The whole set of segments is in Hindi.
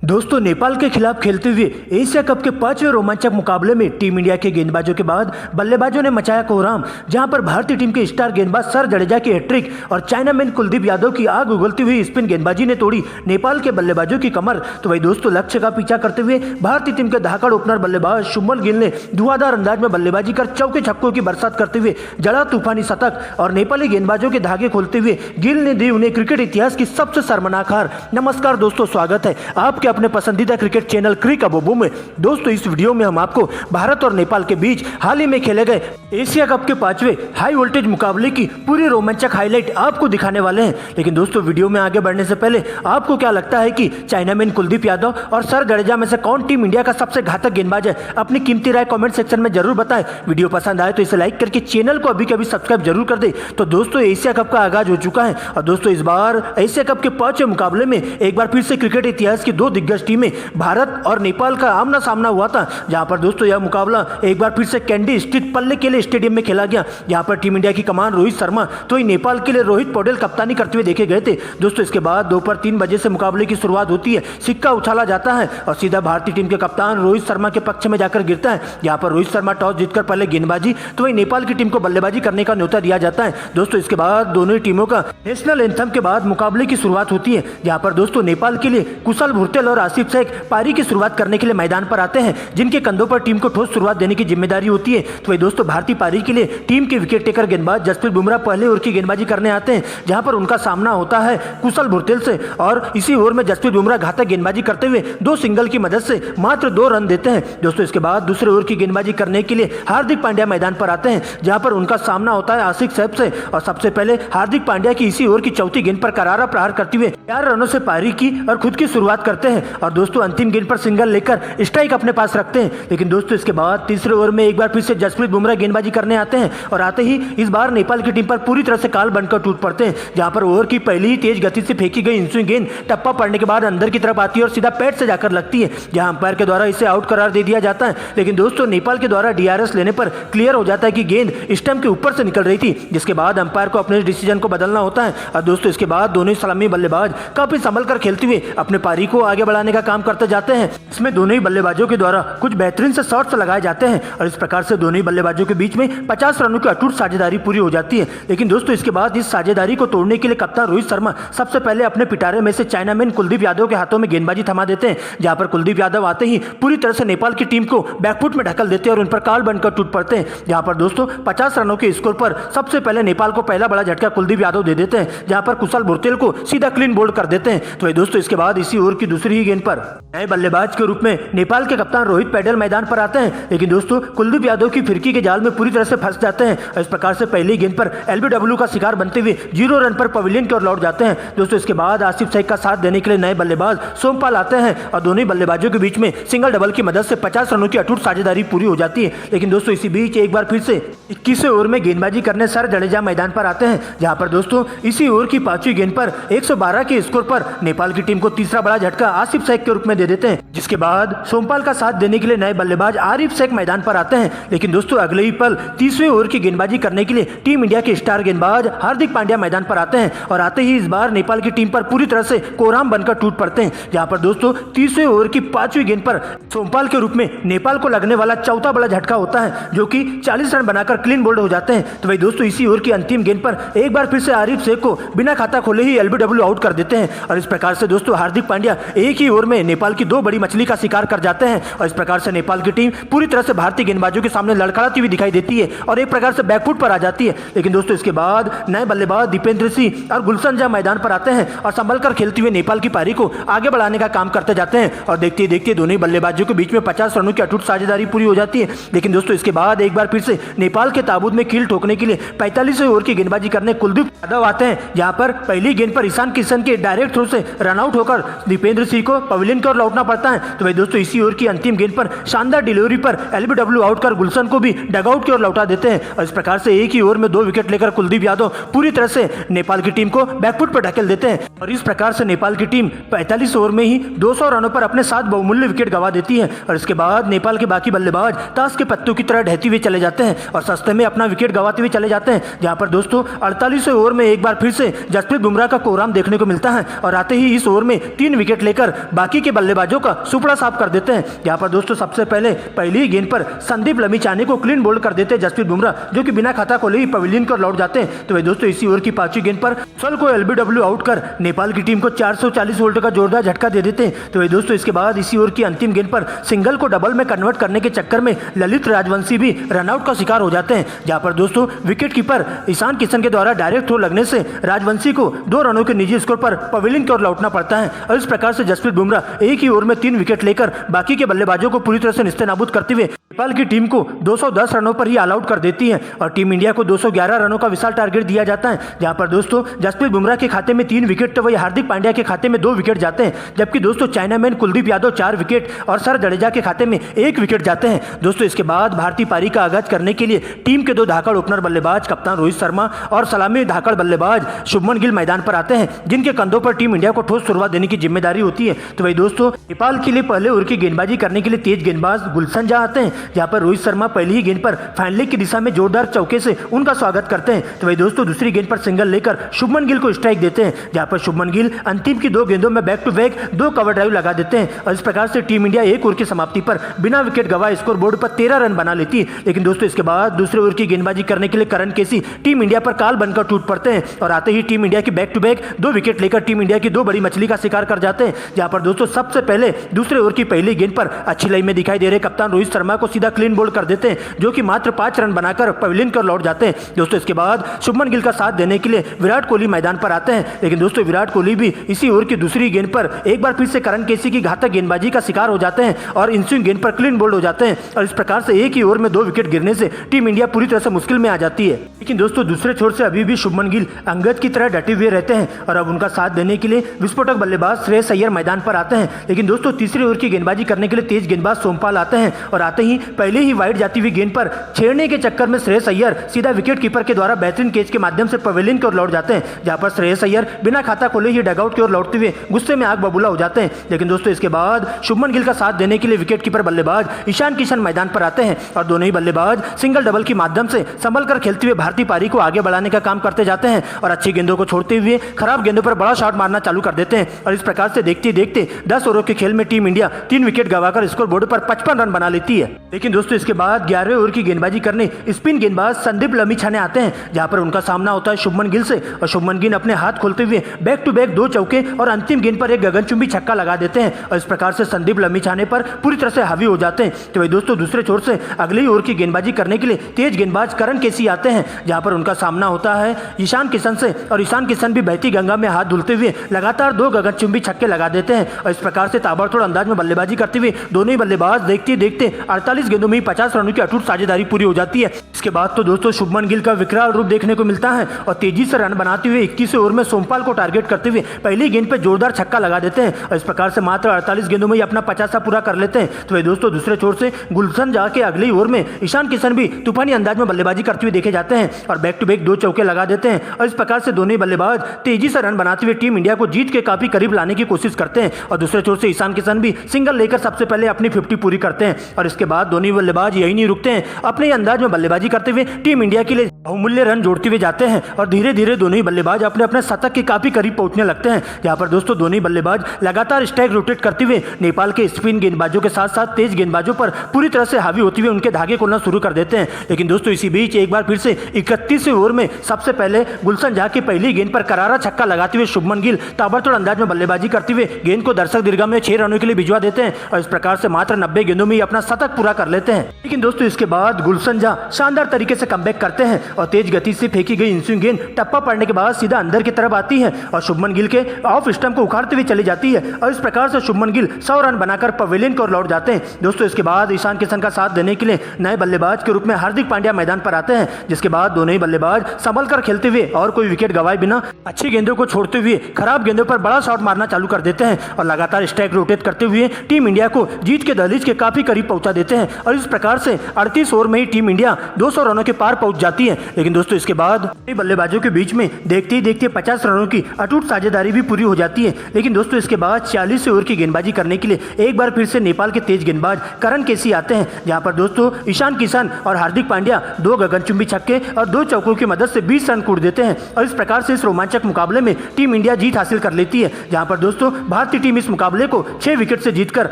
दोस्तों नेपाल के खिलाफ खेलते हुए एशिया कप के 5वें रोमांचक मुकाबले में टीम इंडिया के गेंदबाजों के बाद बल्लेबाजों ने मचाया कोहराम, जहां पर भारतीय टीम के स्टार गेंदबाज सर जडेजा की हैट्रिक और चाइनामैन कुलदीप यादव की आग उगलती हुई स्पिन गेंदबाजी ने तोड़ी नेपाल के बल्लेबाजों की कमर। तो वही दोस्तों लक्ष्य का पीछा करते हुए भारतीय टीम के धाकड़ ओपनर बल्लेबाज शुभमन गिल ने धुआंधार अंदाज में बल्लेबाजी कर चौके छक्कों की बरसात करते हुए जड़ा तूफानी शतक और नेपाली गेंदबाजों के धागे खोलते हुए गिल ने दी उन्हें क्रिकेट इतिहास की सबसे शर्मनाक हार। नमस्कार दोस्तों, स्वागत है आपके अपने पसंदीदा क्रिकेट चैनल क्रिक अबोबो में। दोस्तों इस वीडियो में हम आपको भारत और नेपाल के बीच हाल ही में खेले गए एशिया कप के 5वें हाई वोल्टेज मुकाबले की पूरी रोमांचक हाईलाइट आपको दिखाने वाले हैं। लेकिन दोस्तों वीडियो में आगे बढ़ने से पहले आपको क्या लगता है कि चाइनामैन कुलदीप यादव और सर जडेजा में से कौन टीम इंडिया का सबसे घातक गेंदबाज है? अपनी कीमती राय कमेंट सेक्शन में जरूर बताएं। वीडियो पसंद आए तो इसे लाइक करके चैनल को अभी के अभी सब्सक्राइब जरूर कर दे। तो दोस्तों एशिया कप का आगाज हो चुका है और दोस्तों इस बार एशिया कप के 5वें मुकाबले में एक बार फिर से क्रिकेट इतिहास की दो दिग्गज टीमें भारत और नेपाल का आमना सामना हुआ था, जहां पर दोस्तों यह मुकाबला एक बार फिर से कैंडी स्थित पल्ले केले स्टेडियम में खेला गया, जहां पर टीम इंडिया की कमान रोहित शर्मा तो ही नेपाल के लिए रोहित पौडेल कप्तानी करते हुए देखे गए थे। दोस्तों इसके बाद दोपहर 3 बजे से मुकाबले की शुरुआत होती है, सिक्का उछाला जाता है और सीधा भारतीय टीम के कप्तान रोहित शर्मा के पक्ष में जाकर गिरता है, जहां पर रोहित शर्मा टॉस जीतकर पहले गेंदबाजी तो वही नेपाल की टीम को बल्लेबाजी करने का न्योता दिया जाता है। दोस्तों इसके बाद दोनों ही टीमों का नेशनल एंथम के बाद मुकाबले की शुरुआत होती है, जहां पर दोस्तों नेपाल के लिए कुशल भुर्तेल और आसिफ शेख पारी की शुरुआत करने के लिए मैदान पर आते हैं, जिनके कंधों पर टीम को ठोस शुरुआत देने की जिम्मेदारी होती है। तो वही दोस्तों भारतीय पारी के लिए टीम के विकेट टेकर गेंदबाज जसप्रीत बुमराह पहले ओवर की गेंदबाजी करने आते हैं, जहां पर उनका सामना होता है कुशल भुर्तेल से और इसी ओवर में जसप्रीत बुमराह घातक गेंदबाजी करते हुए 2 सिंगल की मदद से मात्र 2 रन देते हैं। दोस्तों इसके बाद दूसरे ओवर की गेंदबाजी करने के लिए हार्दिक पांड्या मैदान पर आते हैं, जहां पर उनका सामना होता है आसिफ शेख से और सबसे पहले हार्दिक पांड्या की इसी ओवर की चौथी गेंद पर करारा प्रहार करते हुए 4 रनों से पारी की और खुद की शुरुआत करते हैं और दोस्तों अंतिम गेंद पर सिंगल लेकर स्ट्राइक अपने पास रखते हैं। लेकिन दोस्तों इसके बाद तीसरे ओवर में एक बार फिर से जसप्रीत बुमराह गेंदबाजी करने आते हैं और आते ही इस बार नेपाल की टीम पर पूरी तरह से काल बनकर टूट पड़ते हैं, जहां पर ओवर की पहली ही तेज गति से फेंकी गई इंस्विंग गेंद टप्पा पड़ने के बाद अंदर की तरफ आती है और सीधा पैड से जाकर लगती है, जहां अंपायर के द्वारा इसे आउट करार दे दिया जाता है। लेकिन दोस्तों नेपाल के द्वारा डीआरएस लेने पर क्लियर हो जाता है कि गेंद स्टंप के ऊपर से निकल रही थी, जिसके बाद अंपायर को अपने डिसीजन को बदलना होता है और दोस्तों इसके बाद दोनों ही सलामी बल्लेबाज काफी संभल कर खेलते हुए अपने पारी को आगे बढ़ाने का काम करते जाते हैं। इसमें दोनों ही बल्लेबाजों के द्वारा कुछ बेहतरीन से शॉट्स लगाए जाते हैं और इस प्रकार से दोनों ही बल्लेबाजों के बीच में 50 रनों की अटूट साझेदारी पूरी हो जाती है। लेकिन दोस्तों इसके बाद इस साझेदारी को तोड़ने के लिए कप्तान रोहित शर्मा सबसे पहले अपने पिटारे में से चाइनामैन कुलदीप यादव के हाथों में गेंदबाजी थमा देते हैं, जहां पर कुलदीप यादव आते ही पूरी तरह से नेपाल की टीम को बैकफुट में ढकल देते हैं और उन पर काल बनकर टूट पड़ते हैं, जहां पर दोस्तों 50 रनों के स्कोर पर सबसे पहले नेपाल को पहला बड़ा झटका कुलदीप यादव दे देते हैं, जहां पर कुशल भुर्तेल को सीधा क्लीन बोल्ड कर देते हैं। तो दोस्तों इसके बाद इसी ओवर की दूसरी ही गेंद पर नए बल्लेबाज के रूप में नेपाल के कप्तान रोहित पौडेल मैदान पर आते हैं, लेकिन दोस्तों कुलदीप यादव की फिरकी के जाल में पूरी तरह से फंस जाते हैं और इस प्रकार से पहली गेंद पर एलबीडब्ल्यू का शिकार बनते हुए 0 रन पर पवेलियन की ओर लौट जाते हैं। दोस्तों इसके बाद आसिफ शेख का साथ देने के लिए नए बल्लेबाज सोमपाल आते हैं और दोनों ही बल्लेबाजों के बीच में सिंगल डबल की मदद से 50 रनों की अटूट साझेदारी पूरी हो जाती है। लेकिन दोस्तों इसी बीच एक बार फिर से 21वें ओवर में गेंदबाजी करने सर जडेजा मैदान पर आते हैं, जहां पर दोस्तों इसी ओवर की 5वीं गेंद पर 112 के स्कोर पर नेपाल की टीम को तीसरा बड़ा झटका आसिफ शेख के रूप में दे देते हैं, जिसके बाद सोमपाल का साथ देने के लिए नए बल्लेबाज आरिफ शेख मैदान पर आते हैं। लेकिन दोस्तों अगले ही पल 30वें ओवर की गेंदबाजी करने के लिए टीम इंडिया के स्टार गेंदबाज हार्दिक पांड्या मैदान पर आते हैं और आते ही इस बार नेपाल की टीम पर पूरी तरह से कोहराम बनकर टूट पड़ते हैं, जहां पर दोस्तों 30वें ओवर की 5वीं गेंद पर सोमपाल के रूप में नेपाल को लगने वाला चौथा बड़ा झटका होता है, जो कि 40 रन बनाकर क्लीन बोल्ड हो जाते हैं। तो वही दोस्तों इसी ओवर की अंतिम गेंद पर एक बार फिर से आरिफ शेख को बिना खाता खोले ही एलबीडब्ल्यू आउट कर देते हैं और इस प्रकार से दोस्तों हार्दिक पांड्या एक ही ओवर में नेपाल की 2 बड़ी मछली का शिकार कर जाते हैं और इस प्रकार से नेपाल की टीम पूरी तरह से भारतीय गेंदबाजों के सामने लड़खड़ाती हुई दिखाई देती है और एक प्रकार से बैकफुट पर आ जाती है। लेकिन दोस्तों इसके बाद नए बल्लेबाज दीपेंद्र सिंह और गुलशन जहाँ मैदान पर आते हैं और संभल कर खेलते हुए नेपाल की पारी को आगे बढ़ाने का काम करते जाते हैं और देखते देखते दोनों ही बल्लेबाजों के बीच में 50 रनों की अटूट साझेदारी पूरी हो जाती है। लेकिन दोस्तों इसके बाद एक बार फिर से नेपाल के ताबूत में कील ठोकने के लिए 45वें ओवर की गेंदबाजी करने कुलदीप यादव आते हैं, जहां पर पहली गेंद पर ईशान किशन के डायरेक्ट थ्रो से रनआउट होकर दीपेंद्र सिंह को पवेलियन की ओर लौटना पड़ता है। तो भाई दोस्तों इसी ओवर की अंतिम गेंद पर शानदार डिलीवरी पर एलबीडब्ल्यू आउट कर गुलशन को भी डगआउट की ओर लौटा देते हैं और इस प्रकार से एक ही ओवर में 2 विकेट लेकर कुलदीप यादव पूरी तरह से नेपाल की टीम को बैकफुट पर ढकेल देते हैं और इस प्रकार से नेपाल की टीम 45 ओवर में ही 200 रनों पर अपने 7 बहुमूल्य विकेट गंवा देती है और इसके बाद नेपाल के बाकी बल्लेबाज ताश के पत्तों की तरह ढहते हुए चले जाते हैं और सस्ते में अपना विकेट गंवाते हुए चले जाते हैं, जहां पर दोस्तों 48वें ओवर में एक बार फिर से जसप्रीत बुमराह का कोहराम देखने को मिलता है और आते ही इस ओवर में 3 विकेट लेकर बाकी के बल्लेबाजों का सुपड़ा साफ कर देते हैं। यहाँ पर दोस्तों सबसे पहले पहली ही गेंद पर संदीप लमीचाने को क्लीन बोल्ड कर देते हैं जसप्रीत बुमराह, जो कि बिना खाता खोले ही पवेलियन की ओर लौट जाते हैं। तो वही दोस्तों इसी ओवर की 5वीं गेंद पर सल को एलबीडब्ल्यू आउट कर नेपाल की टीम को 440 वोल्ट का जोरदार झटका दे देते हैं। तो वही दोस्तों इसके बाद इसी ओवर की अंतिम गेंद पर सिंगल को डबल में कन्वर्ट करने के चक्कर में ललित राजवंशी भी रनआउट का शिकार हो जाते हैं, जहां पर दोस्तों विकेट कीपर ईशान किशन के द्वारा डायरेक्ट थ्रो लगने से राजवंशी को 2 रनों के निजी स्कोर पर पवेलियन की ओर लौटना पड़ता है। और इस प्रकार से जसप्रीत बुमराह एक ही ओवर में 3 विकेट लेकर बाकी के बल्लेबाजों को पूरी तरह से निस्तेनाबूद करते हुए नेपाल की टीम को 210 रनों पर ही ऑल आउट कर देती है और टीम इंडिया को 211 रनों का विशाल टारगेट दिया जाता है, जहां पर दोस्तों जसप्रीत बुमराह के खाते में 3 विकेट तो वही हार्दिक पांड्या के खाते में 2 विकेट जाते हैं, जबकि दोस्तों चाइनामैन कुलदीप यादव 4 विकेट और सर जडेजा के खाते में 1 विकेट जाते हैं। दोस्तों इसके बाद भारतीय पारी का आगाज करने के लिए टीम के 2 धाकड़ ओपनर बल्लेबाज कप्तान रोहित शर्मा और सलामी धाकड़ बल्लेबाज शुभमन गिल मैदान पर आते हैं, जिनके कंधों पर टीम इंडिया को ठोस शुरुआत देने की जिम्मेदारी होती है। तो वही दोस्तों नेपाल के लिए पहले ओवर की गेंदबाजी करने के लिए तेज गेंदबाज गुलशन जहाँ आते हैं, जहाँ पर रोहित शर्मा पहली ही गेंद पर फाइन लेग की दिशा में जोरदार चौके से उनका स्वागत करते हैं। तो वही दोस्तों दूसरी गेंद पर सिंगल लेकर शुभमन गिल को स्ट्राइक देते हैं, जहां पर शुभमन गिल अंतिम की 2 गेंदों में back to back 2 cover drive लगा देते हैं और इस प्रकार से टीम इंडिया एक ओवर की समाप्ति पर बिना विकेट गंवाए स्कोर बोर्ड पर 13 रन बना लेती है। लेकिन दोस्तों इसके बाद दूसरे ओवर की गेंदबाजी करने के लिए करण केसी टीम इंडिया पर काल बनकर टूट पड़ते हैं और आते ही टीम इंडिया की बैक टू बैक 2 विकेट लेकर टीम इंडिया की 2 बड़ी मछली का शिकार कर जाते हैं। जहां पर दोस्तों सबसे पहले दूसरे ओवर की पहली गेंद पर अच्छी लाइन में दिखाई दे रहे कप्तान रोहित शर्मा को सीधा क्लीन बोल्ड कर देते हैं, जो कि मात्र 5 रन बनाकर पवेलियन कर लौट जाते हैं। दोस्तों इसके बाद शुभमन गिल का साथ देने के लिए विराट कोहली मैदान पर आते हैं, लेकिन दोस्तों विराट कोहली भी इसी ओवर की दूसरी गेंद पर एक बार फिर से करण केसी की घातक गेंदबाजी का शिकार हो जाते हैं और इंस्विंग गेंद पर क्लीन बोल्ड हो जाते हैं और इस प्रकार से एक ही ओवर में 2 विकेट गिरने से टीम इंडिया पूरी तरह से मुश्किल में आ जाती है। लेकिन दोस्तों दूसरे छोर से अभी भी शुभमन गिल अंगद की तरह डटे हुए रहते हैं और अब उनका साथ देने के लिए विस्फोटक बल्लेबाज श्रेयस अय्यर मैदान पर आते हैं। लेकिन दोस्तों तीसरे ओवर की गेंदबाजी करने के लिए तेज गेंदबाज सोमपाल आते हैं और आते ही पहले ही वाइड जाती हुई गेंद पर छेड़ने के चक्कर में श्रेयस अय्यर सीधा विकेट कीपर के द्वारा बेहतरीन कैच के माध्यम से पवेलियन की ओर लौट जाते हैं, जहां पर श्रेयस अय्यर बिना खाता खोले ही डगआउट की ओर लौटते हुए गुस्से में आग बबूला हो जाते हैं। लेकिन दोस्तों इसके बाद शुभमन गिल का साथ देने के लिए विकेट कीपर बल्लेबाज ईशान किशन मैदान पर आते हैं और दोनों ही बल्लेबाज सिंगल डबल के माध्यम से संभल कर खेलते हुए भारतीय पारी को आगे बढ़ाने का काम करते जाते हैं और अच्छी गेंदों को छोड़ते हुए खराब गेंदों पर बड़ा शॉट मारना चालू कर देते हैं और इस प्रकार से देखते देखते 10 ओवरों के खेल में टीम इंडिया 3 विकेट गंवाकर स्कोर बोर्ड पर 55 रन बना लेती है। लेकिन दोस्तों इसके बाद 11वें ओवर की गेंदबाजी करने स्पिन गेंदबाज संदीप लमीछाने आते हैं, जहां पर उनका सामना होता है शुभमन गिल से और शुभमन गिल अपने हाथ खोलते हुए बैक टू बैक 2 चौके और अंतिम गेंद पर एक गगनचुंबी छक्का लगा देते हैं और इस प्रकार से संदीप लमीछाने पर पूरी तरह से हावी हो जाते हैं। तो वही दोस्तों दूसरे छोर से अगली ओवर की गेंदबाजी करने के लिए तेज गेंदबाज करण केसी आते हैं, जहां पर उनका सामना होता है ईशान किशन से और ईशान किशन भी बहती गंगा में हाथ धुलते हुए लगातार 2 गगनचुंबी छक्के लगा देते हैं और इस प्रकार से ताबड़तोड़ अंदाज में बल्लेबाजी करते हुए दोनों ही बल्लेबाज देखते देखते 48 गेंदों में 50 रनों की अटूट साझेदारी पूरी हो जाती है। इसके बाद तो दोस्तों शुभमन गिल का विकराल रूप देखने को मिलता है और तेजी से रन बनाते हुए 21वें ओवर में सोमपाल को टारगेट करते हुए पहली गेंद पे जोरदार छक्का लगा देते हैं और इस प्रकार से मात्र 48 गेंदों में ही अपना 50 पूरा कर लेते हैं। तो दोस्तों दूसरे छोर से गुलशन जाके अगली ओवर में ईशान किशन भी तूफानी अंदाज में बल्लेबाजी करते हुए देखे जाते हैं और बैक टू बैक 2 चौके लगा देते हैं और इस प्रकार से दोनों ही बल्लेबाज तेजी से रन बनाते हुए टीम इंडिया को जीत के काफी करीब लाने की कोशिश करते हैं और दूसरे छोर से ईशान किशन भी सिंगल लेकर सबसे पहले अपनी 50 पूरी करते हैं और इसके बाद दोनों बल्लेबाज यही नहीं रुकते हैं, अपने अंदाज में बल्लेबाजी करते हुए टीम इंडिया के लिए बहुमूल्य रन जोड़ते हुए जाते हैं और धीरे धीरे दोनों ही बल्लेबाज अपने अपने शतक के काफी करीब पहुंचने लगते हैं। यहाँ पर दोस्तों दोनों ही बल्लेबाज लगातार स्ट्राइक रोटेट करते हुए नेपाल के स्पिन गेंदबाजों के साथ साथ तेज गेंदबाजों पर पूरी तरह से हावी होते हुए उनके धागे खोलना शुरू कर देते हैं। लेकिन दोस्तों इसी बीच एक बार फिर से 31वें ओवर में सबसे पहले गुलशन झा की पहली गेंद पर करारा छक्का लगाते हुए शुभमन गिल ताबड़तोड़ अंदाज में बल्लेबाजी करते हुए गेंद को दर्शक दीर्घा में 6 रनों के लिए भिजवा देते हैं और इस प्रकार से मात्र 90 गेंदों में ही अपना शतक पूरा कर लेते हैं। लेकिन दोस्तों इसके बाद गुलशन झा शानदार तरीके से कमबैक करते हैं और तेज गति से फेंकी गई इंस्विंग गेंद टप्पा पड़ने के बाद सीधा अंदर की तरफ आती है और शुभमन गिल के ऑफ स्टंप को उखाड़ते हुए चली जाती है और इस प्रकार से शुभमन गिल 100 रन बनाकर पवेलियन की ओर लौट जाते हैं। दोस्तों इसके बाद ईशान किशन का साथ देने के लिए नए बल्लेबाज के रूप में हार्दिक पांड्या मैदान पर आते हैं, जिसके बाद दोनों ही बल्लेबाज संभल कर खेलते हुए और कोई विकेट गंवाए बिना अच्छी गेंदों को छोड़ते हुए खराब गेंदों पर बड़ा शॉट मारना चालू कर देते हैं और लगातार स्ट्राइक रोटेट करते हुए टीम इंडिया को जीत के दहलीज के काफी करीब पहुंचा देते हैं और इस प्रकार से 38 ओवर में ही टीम इंडिया 200 रनों के पार पहुंच जाती है। लेकिन दोस्तों इसके बाद बल्लेबाजों के बीच में देखते ही देखते 50 रनों की अटूट साझेदारी भी पूरी हो जाती है। लेकिन दोस्तों इसके बाद 40 ओवर की गेंदबाजी करने के लिए एक बार फिर से नेपाल के तेज गेंदबाज करण केसी आते हैं, जहां पर दोस्तों ईशान किशन और हार्दिक पांड्या 2 गगनचुंबी छक्के और 2 चौकों की मदद से 20 रन कूट देते हैं और इस प्रकार से इस रोमांचक मुकाबले में टीम इंडिया जीत हासिल कर लेती है। जहां पर दोस्तों भारतीय टीम इस मुकाबले को 6 विकेट से जीतकर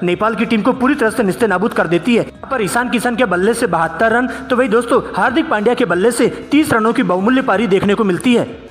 नेपाल की टीम को पूरी तरह से निस्तेनाबूद कर देती है। यहाँ पर ईशान किशन के बल्ले से 72 रन तो वही दोस्तों हार्दिक पांड्या के बल्ले से 30 रनों की बहुमूल्य पारी देखने को मिलती है।